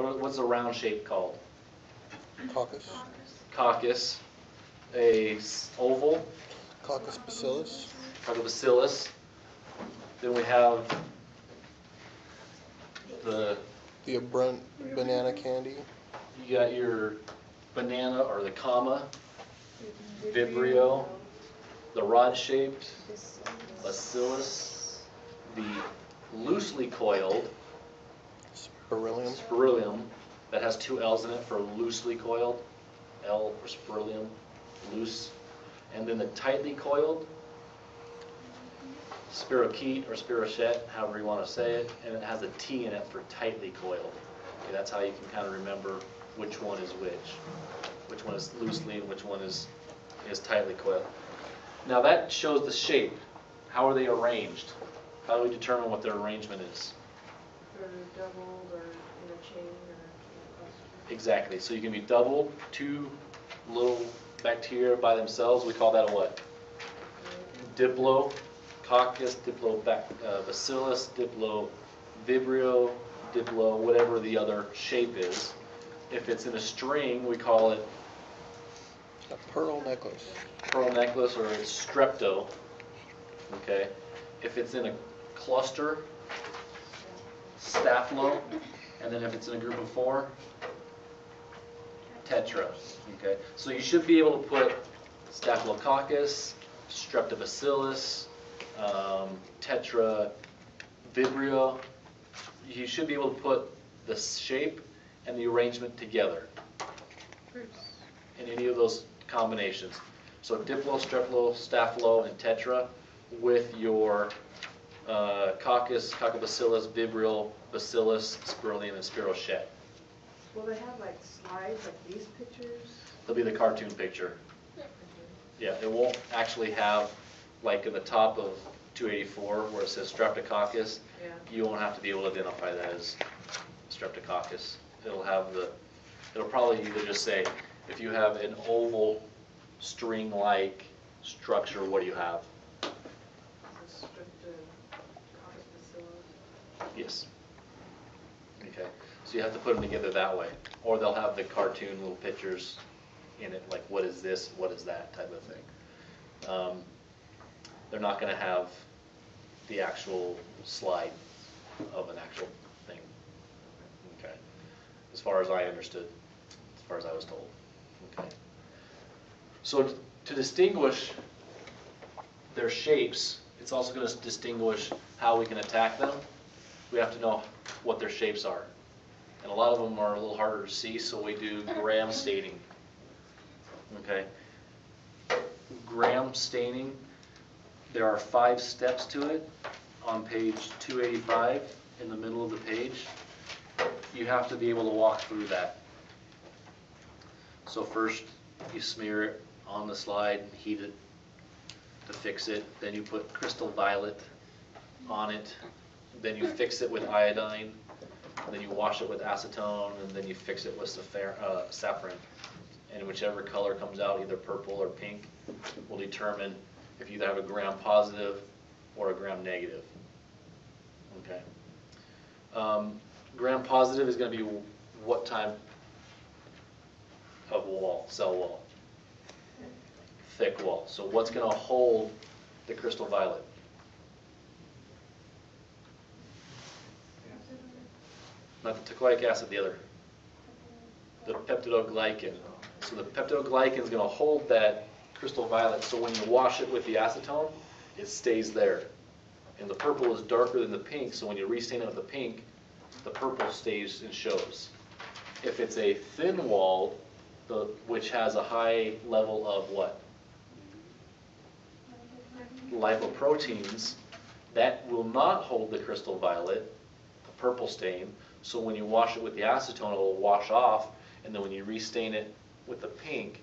What's a round shape called? Coccus. Coccus. A oval? Coccus bacillus. Coccus bacillus. Then we have the banana candy. You got your banana or the comma, vibrio, the rod-shaped bacillus, the loosely coiled spirillum that has two L's in it for loosely coiled, L for spirillum, loose, and then the tightly coiled spirochete or spirochete, however you want to say it, and it has a T in it for tightly coiled. Okay, that's how you can kind of remember which one is which one is loosely and which one is tightly coiled. Now that shows the shape. How are they arranged? How do we determine what their arrangement is? Or doubled or in a chain or in a cluster. Exactly. So you can be doubled, two little bacteria by themselves. We call that a what? Diplococcus, Diplobacillus, Diplovibrio, Diplo, whatever the other shape is. If it's in a string, we call it a pearl necklace. Pearl necklace, or it's strepto. Okay. If it's in a cluster, staphylo, and then if it's in a group of four, tetra. Okay. So you should be able to put Staphylococcus, Streptobacillus, Tetra Vibrio. You should be able to put the shape and the arrangement together in any of those combinations. So Diplo, Streplo, Staphylo, and Tetra with your Coccus, Coccobacillus, Vibrio, Bacillus, Spirillum, and Spirochete. Will they have like slides like these pictures? They'll be the cartoon picture. Yeah, it won't actually have, like in the top of 284 where it says Streptococcus, Yeah. you won't have to be able to identify that as Streptococcus. It'll probably either just say, if you have an oval string-like structure, what do you have? Streptococcus bacillus. Yes. Okay, so you have to put them together that way. Or they'll have the cartoon little pictures in it, like what is this, what is that type of thing. They're not going to have the actual slide of an actual thing. Okay, as far as I understood, as far as I was told. Okay. So to distinguish their shapes, it's also going to distinguish how we can attack them. We have to know what their shapes are. And a lot of them are a little harder to see, so we do gram staining. Okay. Gram staining, there are 5 steps to it on page 285 in the middle of the page. You have to be able to walk through that. So first you smear it on the slide, heat it to fix it, then you put crystal violet on it, then you fix it with iodine, then you wash it with acetone, and then you fix it with safran. And whichever color comes out, either purple or pink, will determine if you either have a gram positive or a gram negative. Okay. Gram positive is going to be what type of wall, cell wall? Thick wall. So what's going to hold the crystal violet? Not the teichoic acid, the other. The peptidoglycan. So the peptidoglycan is going to hold that crystal violet, so when you wash it with the acetone, it stays there. And the purple is darker than the pink, so when you restain it with the pink, the purple stays and shows. If it's a thin wall, which has a high level of what? Lipoproteins, that will not hold the crystal violet, the purple stain, so when you wash it with the acetone, it will wash off, and then when you restain it with the pink,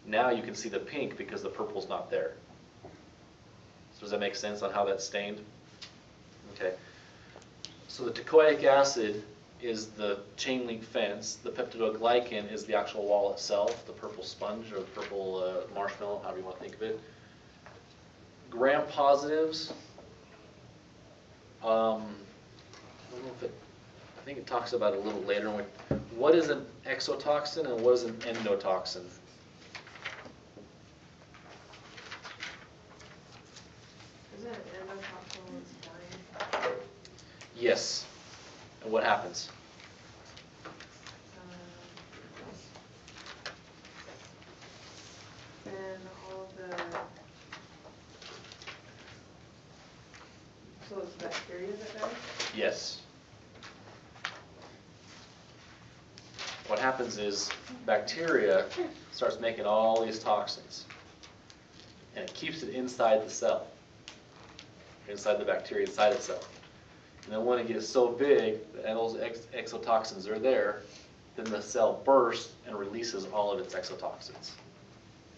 now you can see the pink because the purple's not there. So does that make sense on how that's stained? Okay. So the teichoic acid is the chain link fence. The peptidoglycan is the actual wall itself, the purple sponge or the purple marshmallow, however you want to think of it. Gram positives, I don't know if I think it talks about it a little later when what is an exotoxin and what is an endotoxin? Isn't it endotoxin when it's dying? Yes. And what happens? And all of the, so it's bacteria that dies? Yes. What happens is bacteria starts making all these toxins, and it keeps it inside the cell, inside the bacteria, inside itself. And then when it gets so big and those exotoxins are there, then the cell bursts and releases all of its exotoxins,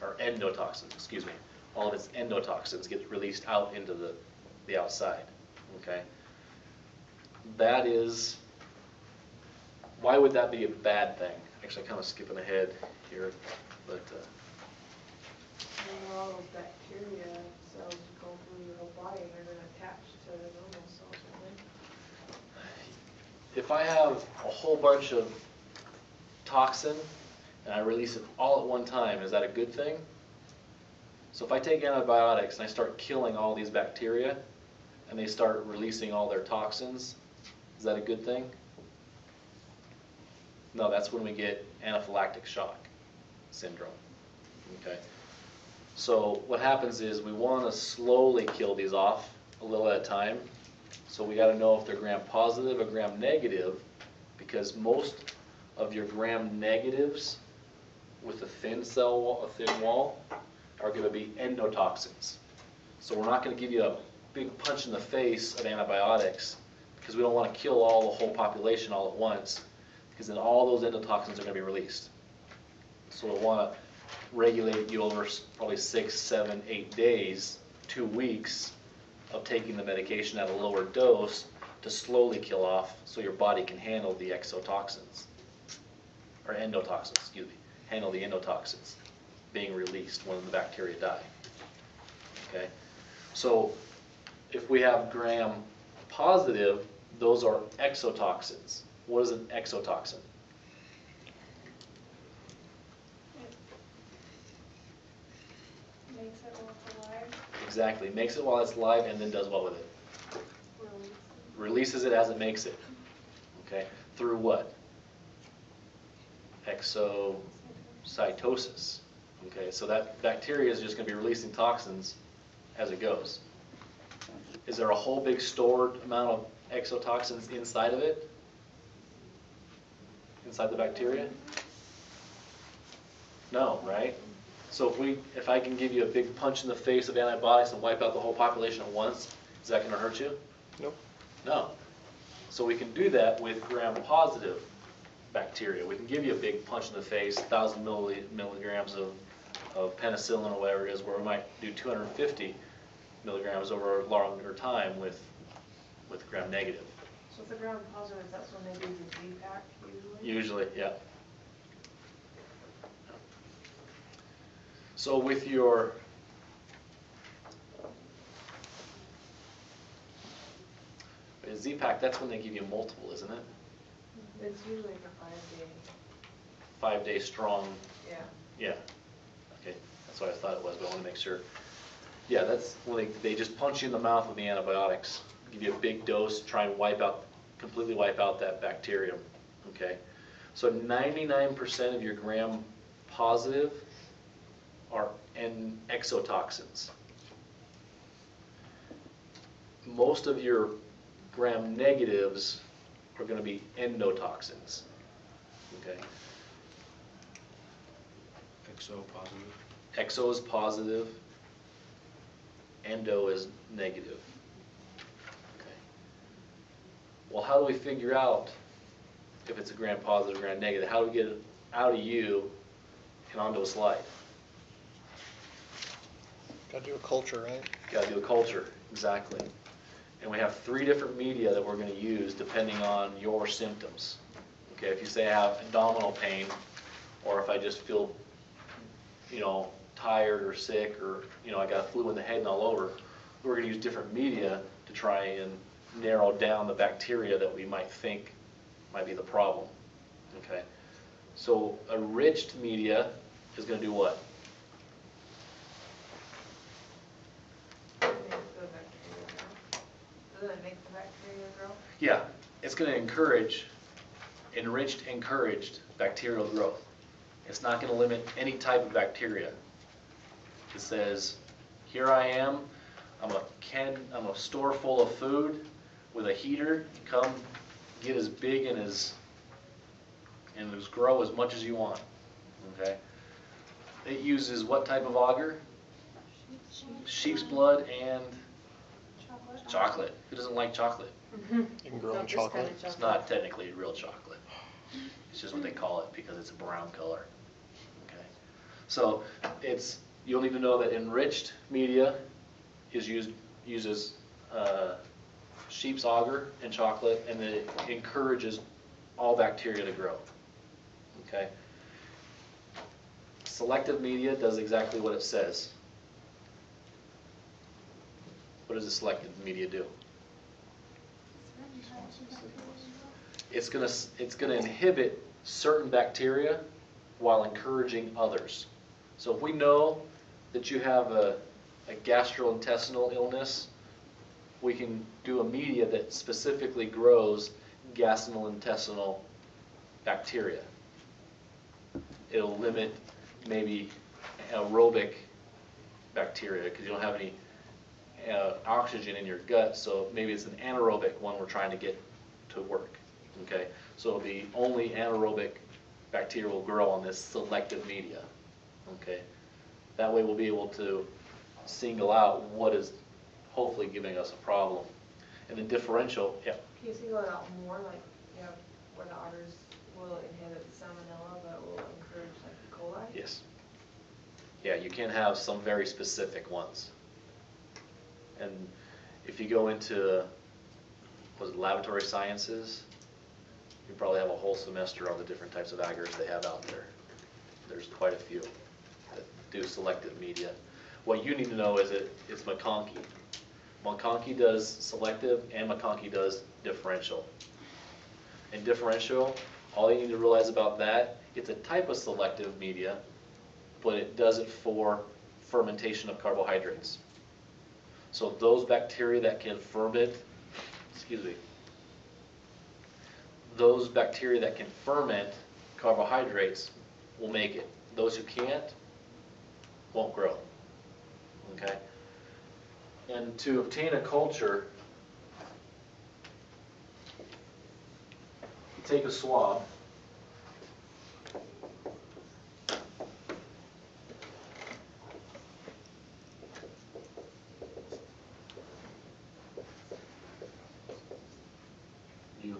or endotoxins, excuse me. All of its endotoxins get released out into the outside, okay? That is, why would that be a bad thing? Actually, I'm kind of skipping ahead here, but And all those bacteria cells go through your whole body and they're gonna attach to the normal cells, won't they? if I have a whole bunch of toxin and I release it all at one time, is that a good thing? So if I take antibiotics and I start killing all these bacteria and they start releasing all their toxins, is that a good thing? No, that's when we get anaphylactic shock syndrome, okay? So what happens is we want to slowly kill these off a little at a time. So we got to know if they're gram positive or gram negative, because most of your gram negatives with a thin cell wall, a thin wall, are going to be endotoxins. So we're not going to give you a big punch in the face of antibiotics because we don't want to kill all the whole population all at once, because then all those endotoxins are going to be released. So we'll want to regulate you over probably 6, 7, 8 days, 2 weeks of taking the medication at a lower dose to slowly kill off so your body can handle the exotoxins, or endotoxins, excuse me, handle the endotoxins being released when the bacteria die. Okay? So if we have gram positive, those are exotoxins. What is an exotoxin? Makes it while it's alive. Exactly. Makes it while it's live and then does what with it? Releases it as it makes it. Okay? Through what? Exocytosis. Okay, so that bacteria is just going to be releasing toxins as it goes. Is there a whole big stored amount of exotoxins inside of it? Inside the bacteria? No, right? So if I can give you a big punch in the face of antibiotics and wipe out the whole population at once, is that going to hurt you? Nope. No. So we can do that with gram-positive bacteria. We can give you a big punch in the face, 1,000 milligrams of penicillin or whatever it is, where we might do 250 milligrams over a longer time with gram-negative. So if the gram positive, that's when they do the Z-Pack usually? Usually, yeah. So with your Z-Pack, that's when they give you multiple, isn't it? It's usually for 5 days. 5-day strong. Yeah. Yeah. Okay, that's what I thought it was, but I want to make sure. Yeah, that's when they just punch you in the mouth with the antibiotics, give you a big dose, try and completely wipe out that bacterium. Okay, so 99% of your gram positive are exotoxins. Most of your gram negatives are going to be endotoxins. Okay. Exo positive. Exo is positive, endo is negative. Okay. Well, how do we figure out if it's a gram positive or gram negative? How do we get it out of you and onto a slide? Gotta do a culture, right? Got to do a culture, exactly. And we have 3 different media that we're going to use depending on your symptoms. Okay, if you say I have abdominal pain, or if I just feel, tired or sick, or, I got a flu in the head and all over, we're going to use different media to try and narrow down the bacteria that we might think might be the problem. Okay. So enriched media is gonna do what? Make the bacteria grow. Doesn't it make the bacteria grow? Yeah, it's gonna encourage, encouraged bacterial growth. It's not gonna limit any type of bacteria. It says, here I am, I'm a store full of food with a heater, come get as big and as grow as much as you want, okay? It uses what type of agar? Sheep's blood and chocolate. Who doesn't like chocolate? You can grow in Not this kind chocolate. of It's not technically real chocolate. It's just what they call it because it's a brown color. Okay. So you'll need to know that enriched media uses sheep's agar and chocolate, and that it encourages all bacteria to grow. Okay. Selective media does exactly what it says. What does the selective media do? It's gonna inhibit certain bacteria while encouraging others. So if we know that you have a gastrointestinal illness, we can do a media that specifically grows gastrointestinal bacteria. It'll limit maybe aerobic bacteria because you don't have any oxygen in your gut, so maybe it's an anaerobic one we're trying to get to work. Okay, so the only anaerobic bacteria will grow on this selective media. Okay, that way we'll be able to single out what is hopefully giving us a problem. And the differential, yeah. Can you single it out more, like, you have where the otters will inhibit salmonella, but will encourage like E. coli? Yes. Yeah, you can have some very specific ones. And if you go into, was it laboratory sciences, you probably have a whole semester on the different types of agars they have out there. There's quite a few that do selective media. What you need to know is it's McConkey. McConkey does selective and McConkey does differential. And differential, all you need to realize about that, it's a type of selective media, but it does it for fermentation of carbohydrates. So those bacteria that can ferment, those bacteria that can ferment carbohydrates will make it. Those who can't won't grow. Okay? And to obtain a culture, you take a swab. You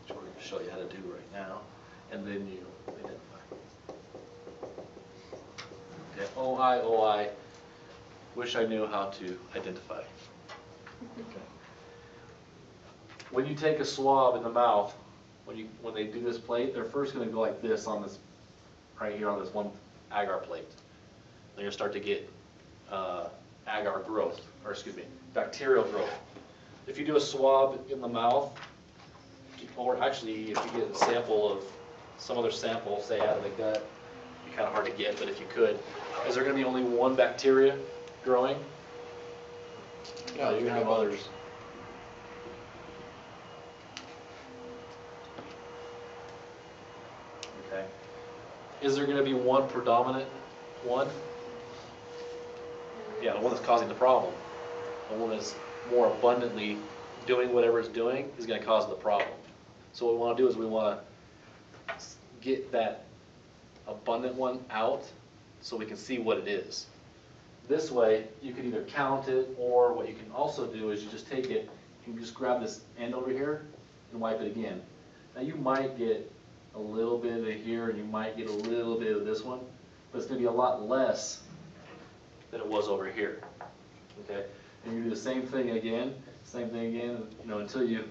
which we're going to show you how to do right now, and then you identify. Okay, OI, wish I knew how to identify. Okay. When you take a swab in the mouth, when they do this plate, they're first going to go like this on this, right here on this one agar plate. They're going to start to get agar growth, or excuse me, bacterial growth. If you do a swab in the mouth, or actually if you get a sample of some other sample, say out of the gut, it'd be kind of hard to get, but if you could, is there going to be only one bacteria growing? Yeah, you're going to have others. Okay. Is there going to be one predominant one? Yeah, the one that's causing the problem. The one that's more abundantly doing whatever it's doing is going to cause the problem. So what we want to do is we want to get that abundant one out so we can see what it is. This way, you can either count it, or what you can also do is you just take it, you just grab this end over here and wipe it again. Now you might get a little bit of here, and you might get a little bit of this one, but it's going to be a lot less than it was over here. Okay, and you do the same thing again, until you